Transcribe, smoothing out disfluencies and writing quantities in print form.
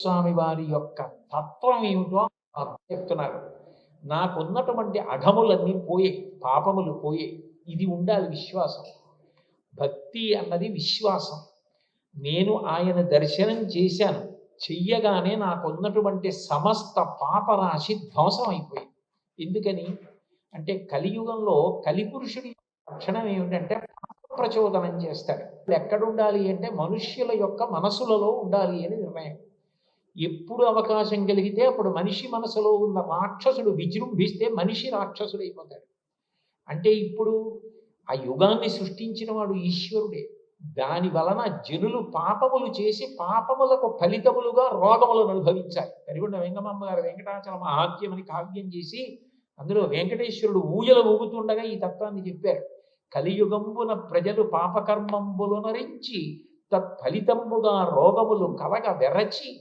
స్వామి వారి యొక్క తత్వం ఏమిటో చెప్తున్నారు. నాకున్నటువంటి అఘములన్నీ పోయాయి, పాపములు పోయాయి. ఇది ఉండాలి విశ్వాసం. భక్తి అన్నది విశ్వాసం. నేను ఆయన దర్శనం చేశాను. చెయ్యగానే నాకున్నటువంటి సమస్త పాపరాశి ధ్వంసం అయిపోయింది. ఎందుకని? అంటే కలియుగంలో కలిపురుషుడి లక్షణం ఏమిటంటే పాప ప్రచోదనం చేస్తాడు. ఎక్కడుండాలి అంటే మనుష్యుల యొక్క మనసులలో ఉండాలి అని నిర్ణయం. ఎప్పుడు అవకాశం కలిగితే అప్పుడు మనిషి మనసులో ఉన్న రాక్షసుడు విజృంభిస్తే మనిషి రాక్షసుడైపోతాడు. అంటే ఇప్పుడు ఆ యుగాన్ని సృష్టించిన వాడు ఈశ్వరుడే. దాని వలన జనులు పాపములు చేసి పాపములకు ఫలితములుగా రోగములను అనుభవించాలి. కరిగొండ వెంగమాంబ గారు వెంకటాచల మహాత్యం అని కావ్యం చేసి అందులో వెంకటేశ్వరుడు ఊయల ఊగుతుండగా ఈ తత్వాన్ని చెప్పారు. కలియుగంబున ప్రజలు పాపకర్మంబులనరించి తత్ఫలితంబుగా రోగములు కలగ వెరచి